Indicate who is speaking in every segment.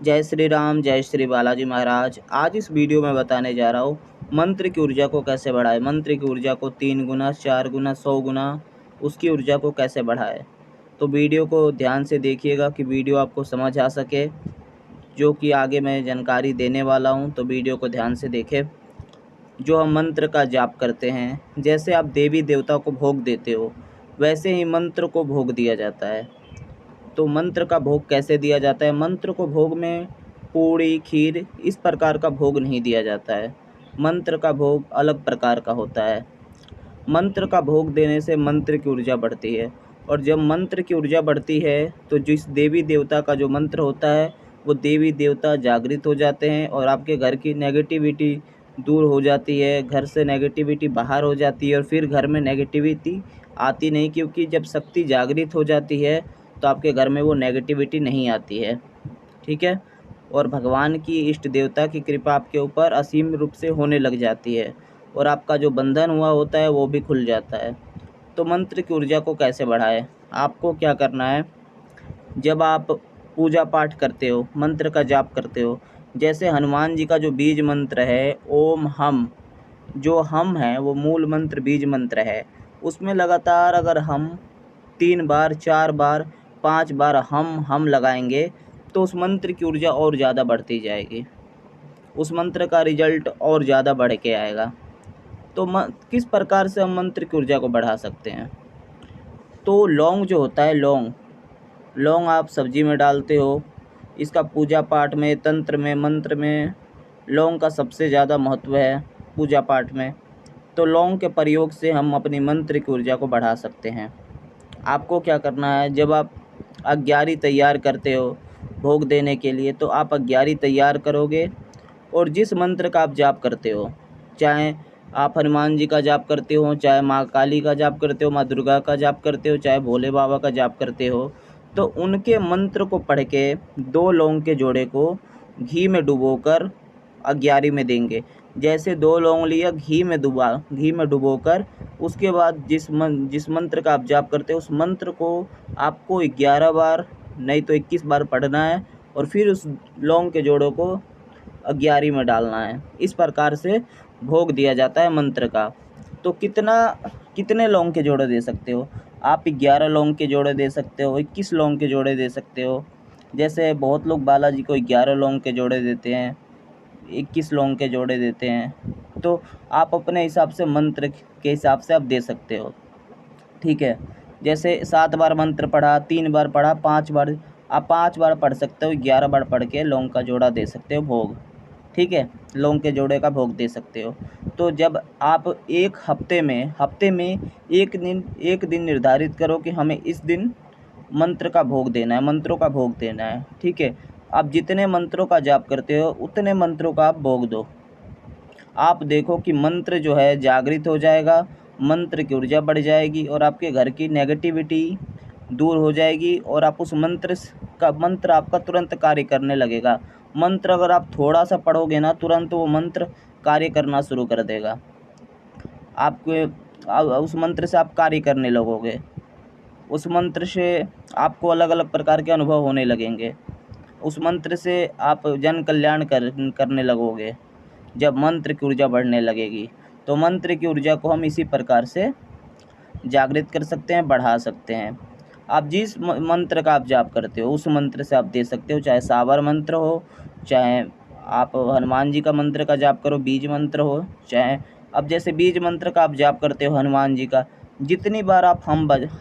Speaker 1: जय श्री राम, जय श्री बालाजी महाराज। आज इस वीडियो में बताने जा रहा हूँ मंत्र की ऊर्जा को कैसे बढ़ाए। मंत्र की ऊर्जा को 3 गुना, 4 गुना, 100 गुना उसकी ऊर्जा को कैसे बढ़ाए। तो वीडियो को ध्यान से देखिएगा कि वीडियो आपको समझ आ सके, जो कि आगे मैं जानकारी देने वाला हूँ। तो वीडियो को ध्यान से देखें। जो हम मंत्र का जाप करते हैं, जैसे आप देवी देवता को भोग देते हो, वैसे ही मंत्र को भोग दिया जाता है। तो मंत्र का भोग कैसे दिया जाता है? मंत्र को भोग में पूड़ी, खीर इस प्रकार का भोग नहीं दिया जाता है। मंत्र का भोग अलग प्रकार का होता है। मंत्र का भोग देने से मंत्र की ऊर्जा बढ़ती है, और जब मंत्र की ऊर्जा बढ़ती है तो जिस देवी देवता का जो मंत्र होता है, वो देवी देवता जागृत हो जाते हैं और आपके घर की नेगेटिविटी दूर हो जाती है। घर से नेगेटिविटी बाहर हो जाती है और फिर घर में नेगेटिविटी आती नहीं, क्योंकि जब शक्ति जागृत हो जाती है तो आपके घर में वो नेगेटिविटी नहीं आती है। ठीक है। और भगवान की, इष्ट देवता की कृपा आपके ऊपर असीम रूप से होने लग जाती है, और आपका जो बंधन हुआ होता है वो भी खुल जाता है। तो मंत्र की ऊर्जा को कैसे बढ़ाएं? आपको क्या करना है, जब आप पूजा पाठ करते हो, मंत्र का जाप करते हो, जैसे हनुमान जी का जो बीज मंत्र है ओम हम, जो हम है वो मूल मंत्र बीज मंत्र है, उसमें लगातार अगर हम 3 बार, 4 बार, 5 बार हम लगाएंगे तो उस मंत्र की ऊर्जा और ज़्यादा बढ़ती जाएगी, उस मंत्र का रिजल्ट और ज़्यादा बढ़ के आएगा। तो किस प्रकार से हम मंत्र की ऊर्जा को बढ़ा सकते हैं? तो लौंग जो होता है, लौंग आप सब्जी में डालते हो। इसका पूजा पाठ में, तंत्र में, मंत्र में लौंग का सबसे ज़्यादा महत्व है पूजा पाठ में। तो लौंग के प्रयोग से हम अपनी मंत्र की ऊर्जा को बढ़ा सकते हैं। आपको क्या करना है, जब आप अग्यारी तैयार करते हो भोग देने के लिए, तो आप अग्यारी तैयार करोगे और जिस मंत्र का आप जाप करते हो, चाहे आप हनुमान जी का जाप करते हो, चाहे माँ काली का जाप करते हो, माँ दुर्गा का जाप करते हो, चाहे भोले बाबा का जाप करते हो, तो उनके मंत्र को पढ़ के 2 लौंग के जोड़े को घी में डुबोकर अग्यारी में देंगे। जैसे 2 लौंग लिया, घी में डुबोकर उसके बाद जिस मंत्र का आप जाप करते हो उस मंत्र को आपको 11 बार नहीं तो 21 बार पढ़ना है, और फिर उस लौंग के जोड़ों को अग्यारी में डालना है। इस प्रकार से भोग दिया जाता है मंत्र का। तो कितने लौंग के जोड़े दे सकते हो आप? 11 लौंग के जोड़े दे सकते हो, 21 लौंग के जोड़े दे सकते हो। जैसे बहुत लोग बालाजी को 11 लौंग के जोड़े देते हैं, 21 लौंग के जोड़े देते हैं। तो आप अपने हिसाब से मंत्र के हिसाब से आप दे सकते हो। ठीक है। जैसे 7 बार मंत्र पढ़ा, 3 बार पढ़ा, 5 बार, आप 5 बार पढ़ सकते हो, 11 बार पढ़ के लौंग का जोड़ा दे सकते हो भोग। ठीक है, लौंग के जोड़े का भोग दे सकते हो। तो जब आप एक हफ्ते में एक दिन निर्धारित करो कि हमें इस दिन मंत्र का भोग देना है, मंत्रों का भोग देना है। ठीक है, आप जितने मंत्रों का जाप करते हो उतने मंत्रों का आप भोग दो। आप देखो कि मंत्र जो है जागृत हो जाएगा, मंत्र की ऊर्जा बढ़ जाएगी और आपके घर की नेगेटिविटी दूर हो जाएगी, और आप उस मंत्र आपका तुरंत कार्य करने लगेगा। मंत्र अगर आप थोड़ा सा पढ़ोगे ना, तुरंत वो मंत्र कार्य करना शुरू कर देगा। आपके उस मंत्र से आप कार्य करने लगोगे, उस मंत्र से आपको अलग अलग प्रकार के अनुभव होने लगेंगे, उस मंत्र से आप जन कल्याण करने लगोगे जब मंत्र की ऊर्जा बढ़ने लगेगी। तो मंत्र की ऊर्जा को हम इसी प्रकार से जागृत कर सकते हैं, बढ़ा सकते हैं। आप जिस मंत्र का आप जाप करते हो उस मंत्र से आप दे सकते हो, चाहे सावर मंत्र हो, चाहे आप हनुमान जी का मंत्र का जाप करो बीज मंत्र हो, चाहे अब जैसे बीज मंत्र का आप जाप करते हो हनुमान जी का, जितनी बार आप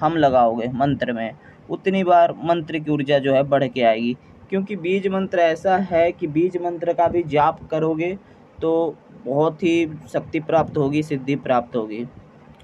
Speaker 1: हम लगाओगे मंत्र में, उतनी बार मंत्र की ऊर्जा जो है बढ़ के आएगी। क्योंकि बीज मंत्र ऐसा है कि बीज मंत्र का भी जाप करोगे तो बहुत ही शक्ति प्राप्त होगी, सिद्धि प्राप्त होगी,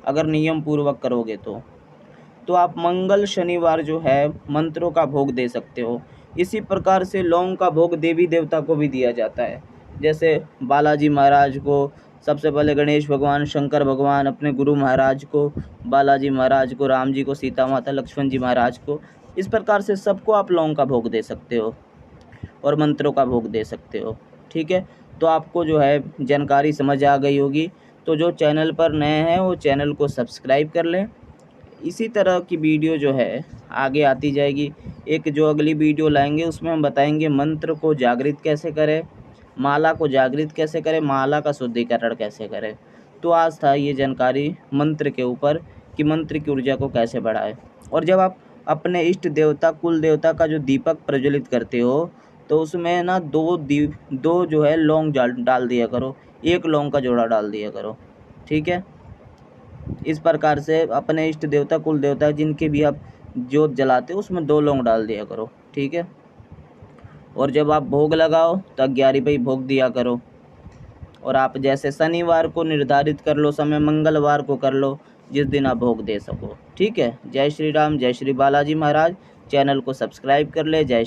Speaker 1: अगर नियम पूर्वक करोगे तो आप मंगल शनिवार जो है मंत्रों का भोग दे सकते हो। इसी प्रकार से लौंग का भोग देवी देवता को भी दिया जाता है। जैसे बालाजी महाराज को सबसे पहले गणेश भगवान, शंकर भगवान, अपने गुरु महाराज को, बालाजी महाराज को, राम जी को, सीता माता, लक्ष्मण जी महाराज को, इस प्रकार से सबको आप लौंग का भोग दे सकते हो और मंत्रों का भोग दे सकते हो। ठीक है, तो आपको जो है जानकारी समझ आ गई होगी। तो जो चैनल पर नए हैं वो चैनल को सब्सक्राइब कर लें, इसी तरह की वीडियो जो है आगे आती जाएगी। एक जो अगली वीडियो लाएंगे उसमें हम बताएंगे मंत्र को जागृत कैसे करें, माला को जागृत कैसे करें, माला का शुद्धिकरण कैसे करें। तो आज था ये जानकारी मंत्र के ऊपर कि मंत्र की ऊर्जा को कैसे बढ़ाएं। और जब आप अपने इष्ट देवता कुल देवता का जो दीपक प्रज्वलित करते हो तो उसमें ना दो जो है लौंग डाल दिया करो, एक लौंग का जोड़ा डाल दिया करो। ठीक है, इस प्रकार से अपने इष्ट देवता कुल देवता जिनके भी आप जोत जलाते हो उसमें 2 लौंग डाल दिया करो। ठीक है, और जब आप भोग लगाओ तो 11 पे ही भोग दिया करो। और आप जैसे शनिवार को निर्धारित कर लो समय, मंगलवार को कर लो, जिस दिन आप भोग दे सको। ठीक है, जय श्री राम, जय श्री बालाजी महाराज। चैनल को सब्सक्राइब कर ले। जय